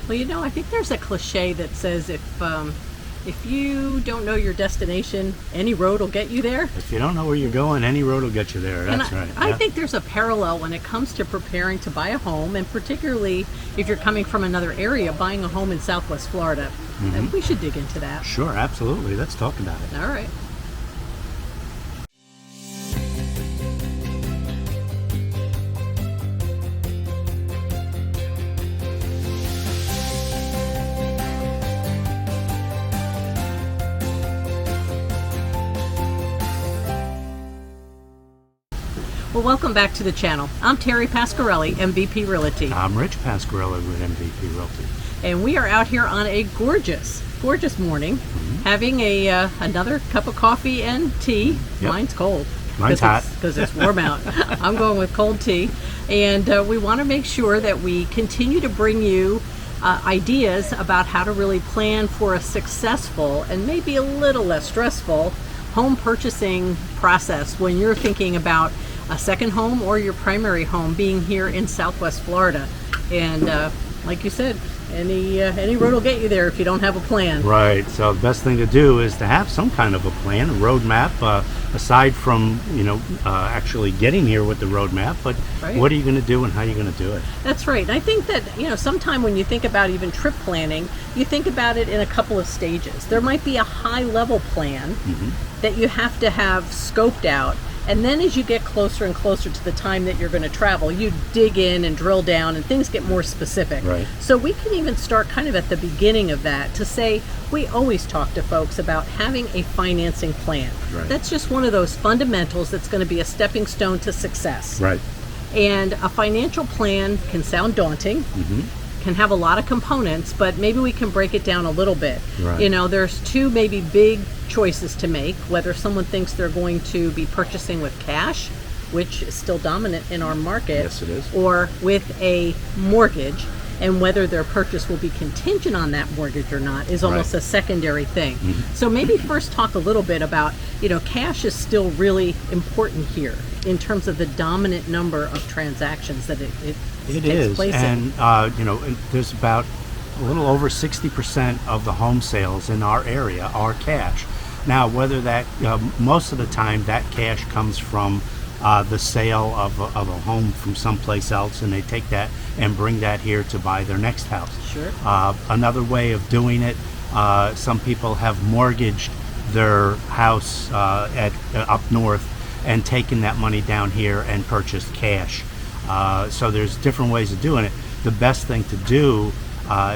Well, I think there's a cliche that says if you don't know your destination, any road will get you there. If you don't know where you're going, any road will get you there. That's right. I think there's a parallel when it comes to preparing to buy a home, and particularly if you're coming from another area, buying a home in Southwest Florida. And we should dig into that. Sure, absolutely. Let's talk about it. All right. Well, welcome back to the channel. I'm Terry Pasquarelli, MVP Realty. I'm Rich Pasquarelli with MVP Realty. And we are out here on a gorgeous morning, having another cup of coffee and tea. Yep. Mine's cold. Mine's hot. Because it's warm out. I'm going with cold tea. And we want to make sure that we continue to bring you ideas about how to really plan for a successful and maybe a little less stressful home purchasing process when you're thinking about a second home or your primary home being here in Southwest Florida. And like you said, any road will get you there if you don't have a plan. Right. So the best thing to do is to have some kind of a plan, a roadmap, aside from actually getting here with the roadmap. But what are you going to do and how are you going to do it? That's right. And I think that sometime when you think about even trip planning, you think about it in a couple of stages. There might be a high level plan that you have to have scoped out. And then as you get closer and closer to the time that you're going to travel, you dig in and drill down and things get more specific. Right. So we can even start kind of at the beginning of that to say, we always talk to folks about having a financing plan. Right. That's just one of those fundamentals that's going to be a stepping stone to success. Right. And a financial plan can sound daunting. Can have a lot of components, but maybe we can break it down a little bit. Right. There's two maybe big choices to make, whether someone thinks they're going to be purchasing with cash, which is still dominant in our market. Yes, it is. Or with a mortgage, and whether their purchase will be contingent on that mortgage or not is almost a secondary thing. So maybe first talk a little bit about, cash is still really important here in terms of the dominant number of transactions that it takes place in. And there's about a little over 60% of the home sales in our area are cash. Now, whether that most of the time that cash comes from the sale of a home from someplace else, and they take that and bring that here to buy their next house. Sure. Another way of doing it, some people have mortgaged their house up north and taken that money down here and purchased cash. So there's different ways of doing it. The best thing to do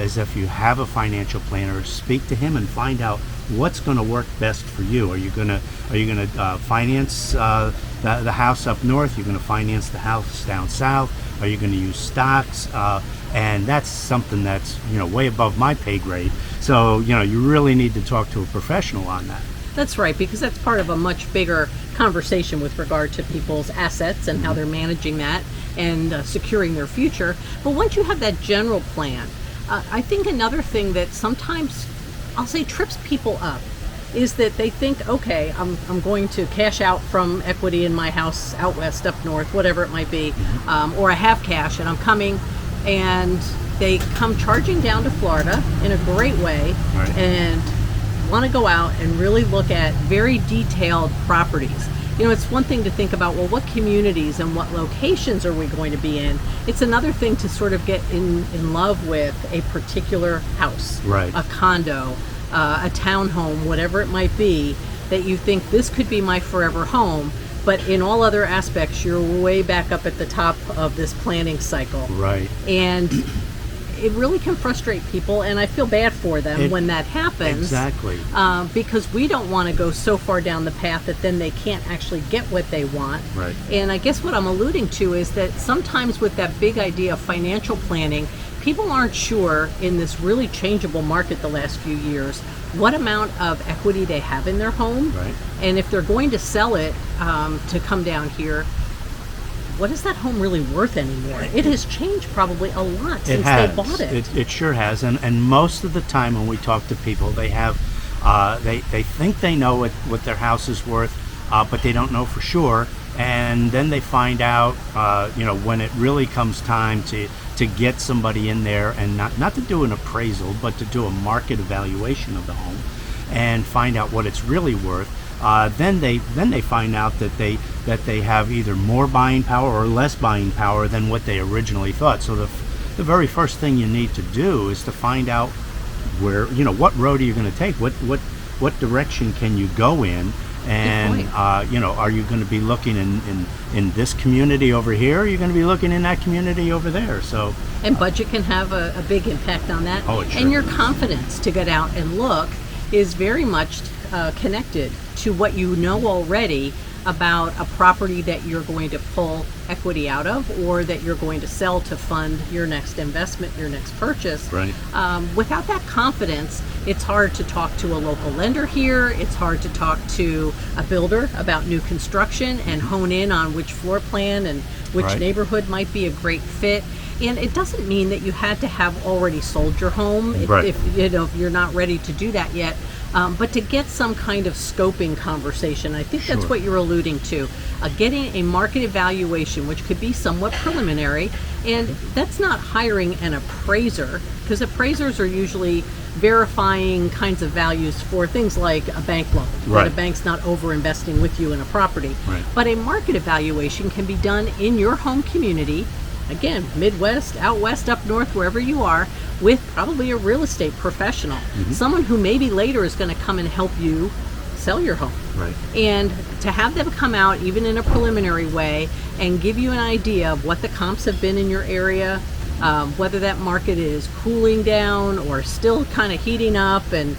is, if you have a financial planner, speak to him and find out what's going to work best for you. Are you going to finance the house up north? You're going to finance the house down south? Are you going to use stocks? And that's something that's way above my pay grade. So you really need to talk to a professional on that. That's right, because that's part of a much bigger conversation with regard to people's assets and how they're managing that and securing their future. But once you have that general plan, I think another thing that sometimes I'll say trips people up is that they think, okay, I'm going to cash out from equity in my house out west, up north, whatever it might be, or I have cash and I'm coming, and they come charging down to Florida in a great way and want to go out and really look at very detailed properties. It's one thing to think about, well, what communities and what locations are we going to be in? It's another thing to sort of get in love with a particular house, a condo, a townhome, whatever it might be, that you think this could be my forever home, but in all other aspects, you're way back up at the top of this planning cycle. Right. And it really can frustrate people, and I feel bad for them when that happens. Exactly. Because we don't want to go so far down the path that then they can't actually get what they want. Right. And I guess what I'm alluding to is that sometimes with that big idea of financial planning, people aren't sure in this really changeable market the last few years what amount of equity they have in their home. Right. And if they're going to sell it to come down here, what is that home really worth anymore? It has changed probably a lot since they bought it. It sure has. And most of the time when we talk to people, they have they think they know what their house is worth, but they don't know for sure. And then they find out, when it really comes time to to get somebody in there and not to do an appraisal, but to do a market evaluation of the home and find out what it's really worth. Then they find out that they have either more buying power or less buying power than what they originally thought. So the very first thing you need to do is to find out where, what road are you going to take? What direction can you go in? And are you going to be looking in this community over here? Or are you going to be looking in that community over there? So and budget can have a big impact on that. Oh, it sure and your does. confidence to get out and look is very much connected to what you know already about a property that you're going to pull equity out of, or that you're going to sell to fund your next investment, your next purchase. Right. Without that confidence, it's hard to talk to a local lender here. It's hard to talk to a builder about new construction and hone in on which floor plan and which Right. neighborhood might be a great fit. And it doesn't mean that you had to have already sold your home Right. if you're not ready to do that yet. But to get some kind of scoping conversation, I think that's Sure. what you're alluding to. Getting a market evaluation, which could be somewhat preliminary, and that's not hiring an appraiser, because appraisers are usually verifying kinds of values for things like a bank loan, that Right. a bank's not over investing with you in a property. Right. But a market evaluation can be done in your home community, again, Midwest, out west, up north, wherever you are, with probably a real estate professional, someone who maybe later is going to come and help you sell your home. Right. And to have them come out, even in a preliminary way, and give you an idea of what the comps have been in your area, whether that market is cooling down or still kind of heating up, and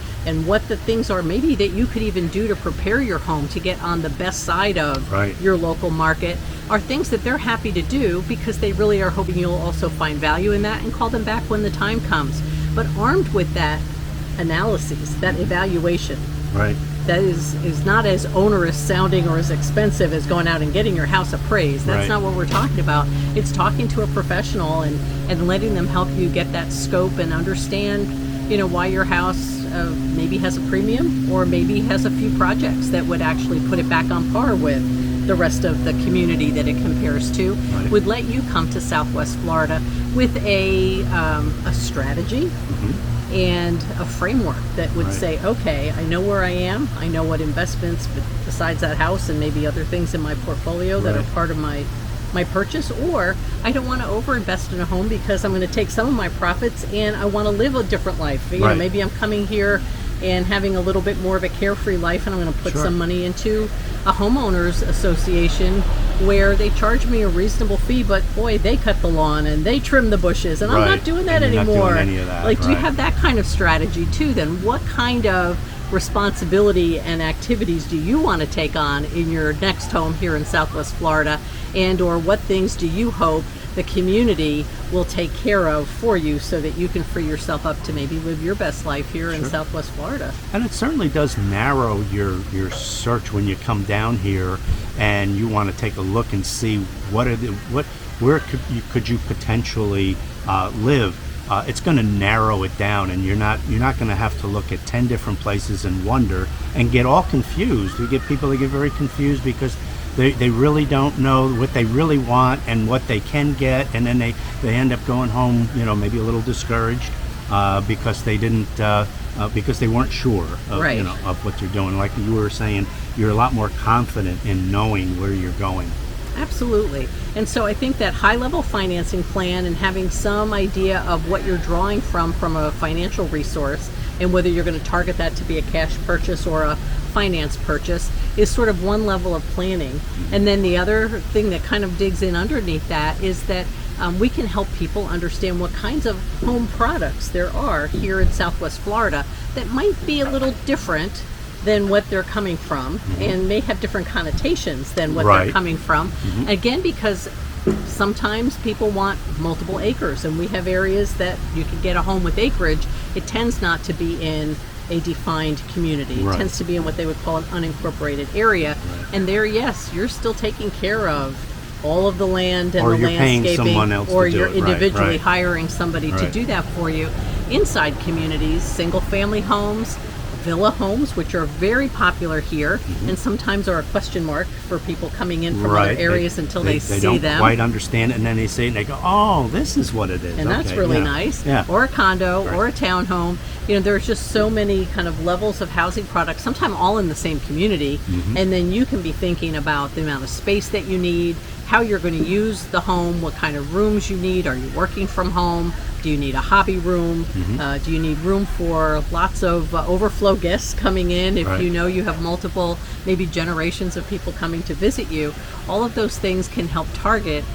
what the things are maybe that you could even do to prepare your home to get on the best side of Right. your local market, are things that they're happy to do because they really are hoping you'll also find value in that and call them back when the time comes. But armed with that analysis, that evaluation, Right. that is not as onerous sounding or as expensive as going out and getting your house appraised. That's Right. not what we're talking about. It's talking to a professional and letting them help you get that scope and understand, why your house maybe has a premium, or maybe has a few projects that would actually put it back on par with the rest of the community that it compares to. Right. Would let you come to Southwest Florida with a strategy and a framework that would Right. say, okay, I know where I am, I know what investments besides that house and maybe other things in my portfolio that are Right. part of my purchase, or I don't want to overinvest in a home because I'm going to take some of my profits and I want to live a different life. Right. Maybe I'm coming here and having a little bit more of a carefree life, and I'm going to put Sure. some money into a homeowners association where they charge me a reasonable fee, but boy, they cut the lawn and they trim the bushes, and I'm Right. not doing that And you're not anymore. doing any of that, Like, do you right. have that kind of strategy too? Then what kind of responsibility and activities do you want to take on in your next home here in Southwest Florida, and or what things do you hope the community will take care of for you so that you can free yourself up to maybe live your best life here in Sure. Southwest Florida? And it certainly does narrow your search when you come down here and you want to take a look and see where could you potentially live. It's going to narrow it down, and you're not going to have to look at 10 different places and wonder and get all confused. We get people that get very confused because they really don't know what they really want and what they can get, and then they end up going home, maybe a little discouraged because they didn't because they weren't sure of, Right. of what they're doing. Like you were saying, you're a lot more confident in knowing where you're going. Absolutely. And so I think that high-level financing plan and having some idea of what you're drawing from a financial resource, and whether you're going to target that to be a cash purchase or a finance purchase, is sort of one level of planning. And then the other thing that kind of digs in underneath that is that we can help people understand what kinds of home products there are here in Southwest Florida that might be a little different than what they're coming from, and may have different connotations than what Right. they're coming from. Again, because sometimes people want multiple acres, and we have areas that you can get a home with acreage. It tends not to be in a defined community. It Right. tends to be in what they would call an unincorporated area. And there, yes, you're still taking care of all of the land and Or the you're paying landscaping, someone else to or do you're it. Right, individually right. hiring somebody to Right. do that for you. Inside communities, single family homes, villa homes, which are very popular here, and sometimes are a question mark for people coming in from other areas until they see don't them. quite understand it, and then they see it and they go, oh, this is what it is. And that's really nice. Yeah. Or a condo or a townhome. You know, there's just so many kind of levels of housing products, sometimes all in the same community. And then you can be thinking about the amount of space that you need, how you're going to use the home, what kind of rooms you need. Are you working from home? Do you need a hobby room? Do you need room for lots of overflow guests coming in if you know you have multiple, maybe generations of people coming to visit you? All of those things can help target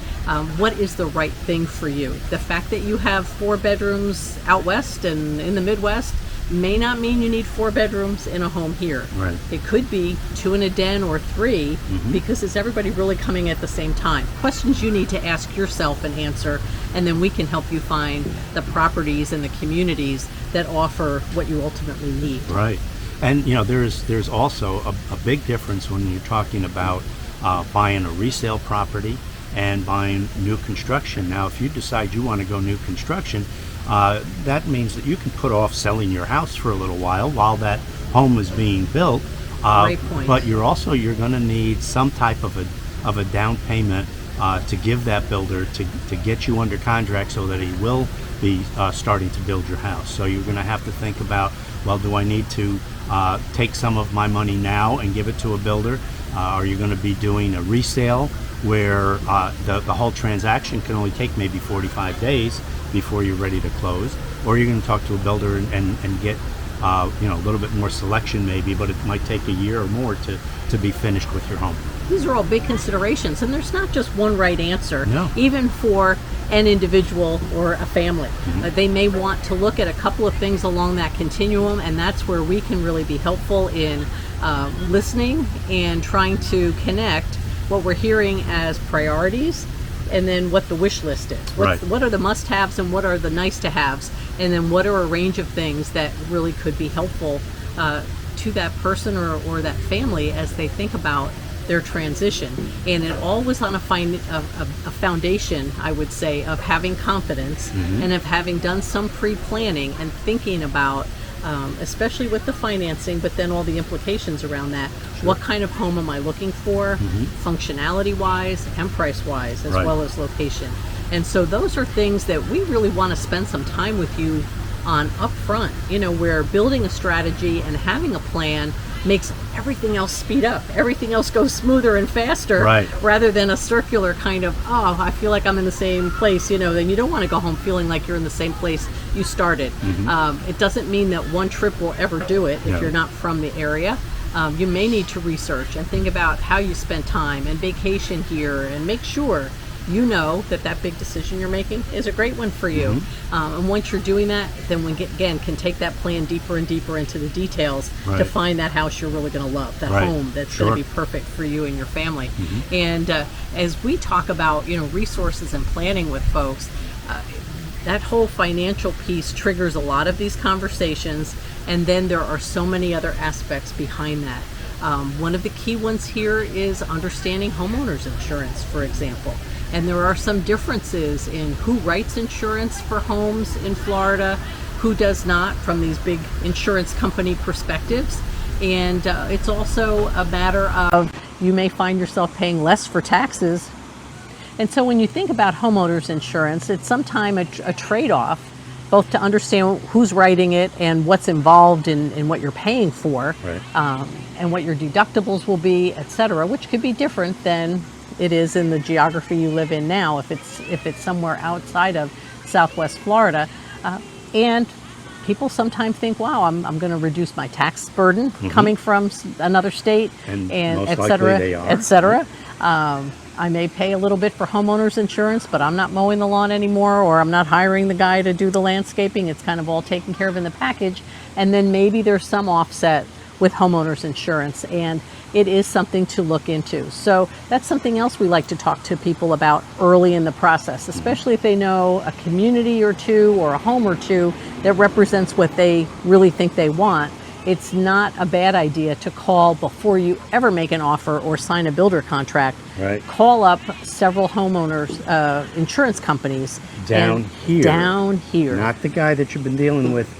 what is the right thing for you. The fact that you have 4 bedrooms out west and in the Midwest may not mean you need 4 bedrooms in a home here. It could be 2 in a den or 3 because is everybody really coming at the same time? Questions you need to ask yourself and answer, and then we can help you find the properties and the communities that offer what you ultimately need. And you know, there's also a big difference when you're talking about buying a resale property and buying new construction. Now, if you decide you want to go new construction, that means that you can put off selling your house for a little while that home is being built. Great point. But you're going to need some type of a down payment to give that builder to get you under contract so that he will be starting to build your house. So you're going to have to think about, well, do I need to take some of my money now and give it to a builder? Are you going to be doing a resale where the whole transaction can only take maybe 45 days before you're ready to close? Or you're going to talk to a builder and get a little bit more selection maybe, but it might take a year or more to be finished with your home. These are all big considerations, and there's not just one right answer. No. Even for an individual or a family, they may want to look at a couple of things along that continuum, and that's where we can really be helpful in listening and trying to connect what we're hearing as priorities and then what the wish list is. What are the must-haves and what are the nice-to-haves, and then what are a range of things that really could be helpful to that person or that family as they think about their transition. And it all was on a foundation, I would say, of having confidence and of having done some pre-planning and thinking about, especially with the financing, but then all the implications around that. What kind of home am I looking for, functionality-wise and price-wise, as well as location? And so those are things that we really want to spend some time with you on up front, where building a strategy and having a plan makes everything else speed up. Everything else goes smoother and faster, rather than a circular kind of, I feel like I'm in the same place, then you don't want to go home feeling like you're in the same place you started. It doesn't mean that one trip will ever do it if you're not from the area. You may need to research and think about how you spend time and vacation here, and make sure you know that big decision you're making is a great one for you. And once you're doing that, then we can take that plan deeper and deeper into the details to find that house you're really going to love, that home that's going to be perfect for you and your family. And as we talk about resources and planning with folks, that whole financial piece triggers a lot of these conversations, and then there are so many other aspects behind that. One of the key ones here is understanding homeowners insurance, for example. And there are some differences in who writes insurance for homes in Florida, who does not, from these big insurance company perspectives. And it's also a matter of, you may find yourself paying less for taxes. And so when you think about homeowners insurance, it's sometimes a trade-off, both to understand who's writing it and what's involved in what you're paying for, and what your deductibles will be, et cetera, which could be different than it is in the geography you live in now, if it's somewhere outside of Southwest Florida. And people sometimes think, wow, I'm going to reduce my tax burden coming from another state, and et cetera. I may pay a little bit for homeowners insurance, but I'm not mowing the lawn anymore, or I'm not hiring the guy to do the landscaping. It's kind of all taken care of in the package. And then maybe there's some offset with homeowners insurance, and it is something to look into. So that's something else we like to talk to people about early in the process, especially if they know a community or two or a home or two that represents what they really think they want. It's not a bad idea to call before you ever make an offer or sign a builder contract. Call up several homeowners insurance companies down here. Not the guy that you've been dealing with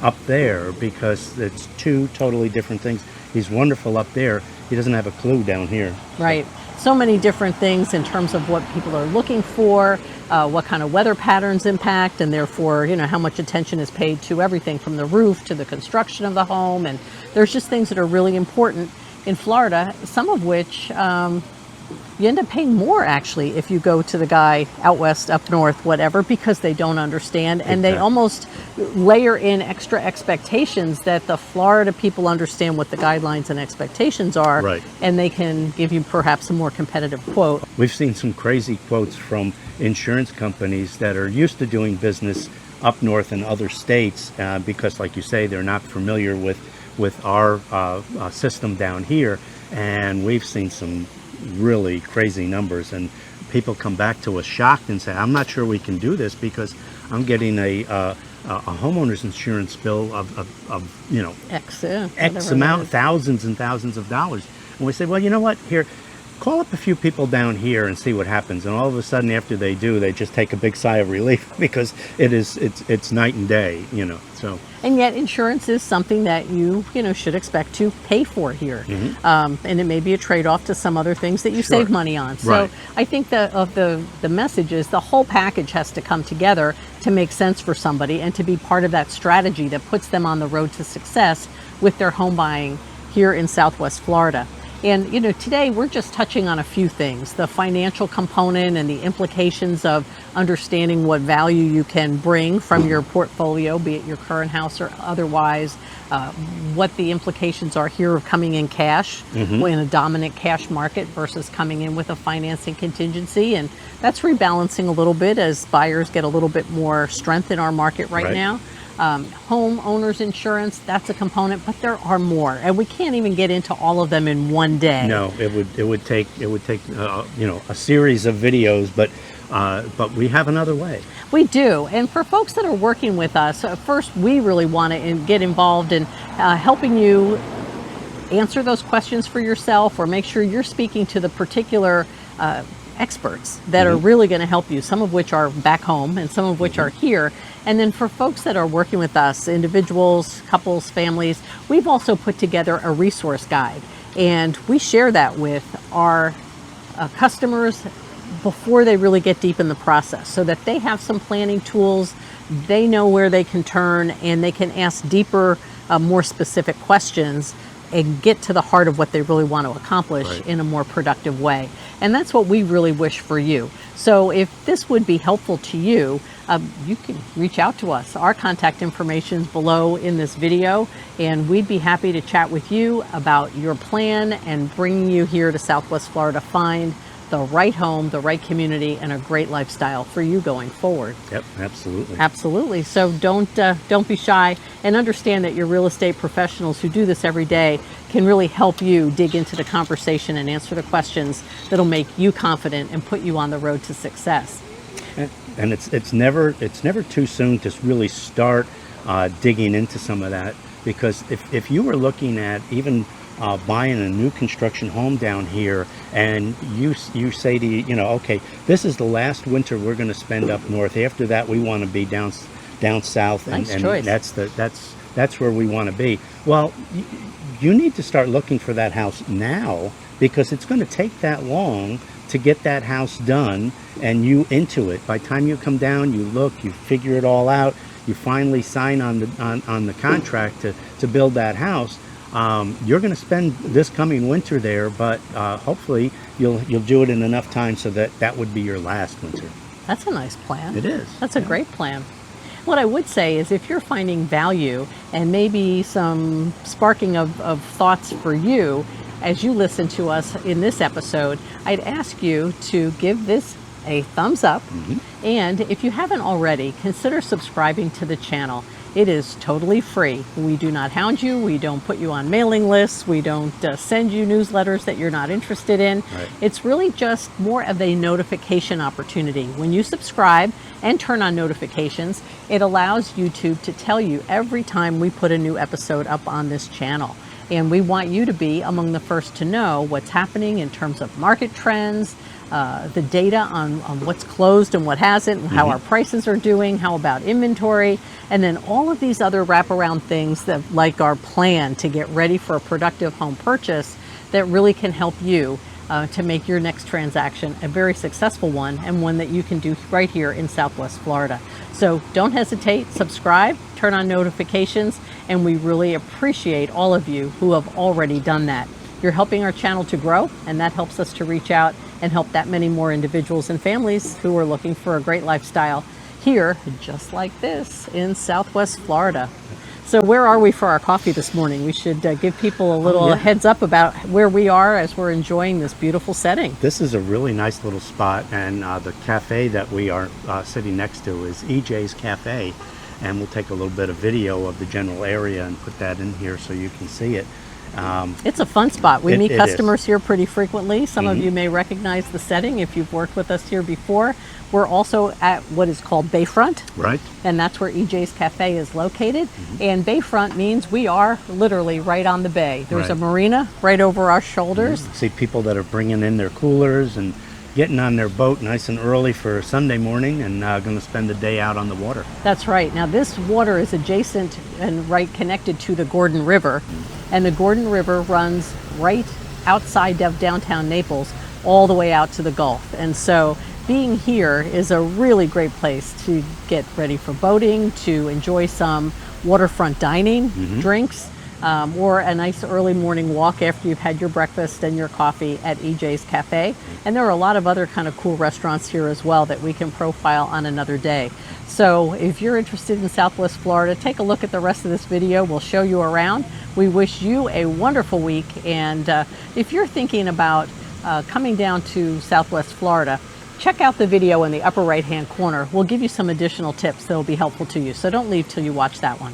up there, because it's two totally different things. He's wonderful up there. He doesn't have a clue down here. Right. So many different things in terms of what people are looking for, what kind of weather patterns impact, and therefore, how much attention is paid to everything from the roof to the construction of the home. And there's just things that are really important in Florida, some of which you end up paying more actually if you go to the guy out west, up north, whatever, because they don't understand. And they almost layer in extra expectations that the Florida people understand what the guidelines and expectations are. Right. And they can give you perhaps a more competitive quote. We've seen some crazy quotes from insurance companies that are used to doing business up north in other states, because like you say, they're not familiar with our system down here. And we've seen some really crazy numbers, and people come back to us shocked and say, I'm not sure we can do this because I'm getting a homeowners insurance bill of X amount, thousands and thousands of dollars. And we say, well, you know what, here, call up a few people down here and see what happens. And all of a sudden, after they do, they just take a big sigh of relief because it's night and day, so. And yet insurance is something that you should expect to pay for here. And it may be a trade-off to some other things that you save money on. So I think that the message is the whole package has to come together to make sense for somebody and to be part of that strategy that puts them on the road to success with their home buying here in Southwest Florida. And today we're just touching on a few things, the financial component and the implications of understanding what value you can bring from your portfolio, be it your current house or otherwise, what the implications are here of coming in cash in a dominant cash market versus coming in with a financing contingency. And that's rebalancing a little bit as buyers get a little bit more strength in our market right now. Homeowners insurance, that's a component, but there are more, and we can't even get into all of them in one day. No, it would take a series of videos, but we have another way. We do. And for folks that are working with us, first we really want to get involved in helping you answer those questions for yourself, or make sure you're speaking to the particular experts that are really going to help you, some of which are back home and some of which are here. And then for folks that are working with us, individuals, couples, families, we've also put together a resource guide, and we share that with our customers before they really get deep in the process, so that they have some planning tools, they know where they can turn, and they can ask deeper, more specific questions and get to the heart of what they really want to accomplish in a more productive way. And that's what we really wish for you. So if this would be helpful to you, you can reach out to us. Our contact information is below in this video, and we'd be happy to chat with you about your plan and bringing you here to Southwest Florida to find the right home, the right community, and a great lifestyle for you going forward. Yep, absolutely. Absolutely. So don't be shy, and understand that your real estate professionals who do this every day can really help you dig into the conversation and answer the questions that'll make you confident and put you on the road to success. And it's never too soon to really start digging into some of that, because if you were looking at even buying a new construction home down here, and you say to okay, this is the last winter we're going to spend up north. After that, we want to be down south, and that's where we want to be. Well, you need to start looking for that house now, because it's going to take that long to get that house done and you into it. By the time you come down, you look, you figure it all out, you finally sign on the contract to build that house. You're going to spend this coming winter there, but hopefully you'll do it in enough time so that would be your last winter. That's a nice plan. It is. That's a great plan. What I would say is, if you're finding value and maybe some sparking of thoughts for you as you listen to us in this episode, I'd ask you to give this a thumbs up. And if you haven't already, consider subscribing to the channel. It is totally free. We do not hound you. We don't put you on mailing lists. We don't send you newsletters that you're not interested in. It's really just more of a notification opportunity. When you subscribe and turn on notifications, it allows YouTube to tell you every time we put a new episode up on this channel. And we want you to be among the first to know what's happening in terms of market trends, the data on what's closed and what hasn't, and how our prices are doing, how about inventory, and then all of these other wraparound things that, like our plan to get ready for a productive home purchase, that really can help you to make your next transaction a very successful one, and one that you can do right here in Southwest Florida. So don't hesitate, subscribe, turn on notifications, and we really appreciate all of you who have already done that. You're helping our channel to grow, and that helps us to reach out and help that many more individuals and families who are looking for a great lifestyle here, just like this, in Southwest Florida. So where are we for our coffee this morning? We should give people a little heads up about where we are as we're enjoying this beautiful setting. This is a really nice little spot, and the cafe that we are sitting next to is EJ's Cafe, and we'll take a little bit of video of the general area and put that in here so you can see it. It's a fun spot. We meet customers here pretty frequently. Some of you may recognize the setting if you've worked with us here before. We're also at what is called Bayfront. Right. And that's where EJ's Cafe is located. And Bayfront means we are literally right on the bay. There's a marina right over our shoulders. See people that are bringing in their coolers and getting on their boat nice and early for Sunday morning, and going to spend the day out on the water. That's right. Now this water is adjacent and right connected to the Gordon River. And the Gordon River runs right outside of downtown Naples all the way out to the Gulf. And so being here is a really great place to get ready for boating, to enjoy some waterfront dining, drinks, or a nice early morning walk after you've had your breakfast and your coffee at EJ's Cafe. And there are a lot of other kind of cool restaurants here as well that we can profile on another day. So if you're interested in Southwest Florida, take a look at the rest of this video. We'll show you around. We wish you a wonderful week. And if you're thinking about coming down to Southwest Florida, check out the video in the upper right-hand corner. We'll give you some additional tips that will be helpful to you. So don't leave till you watch that one.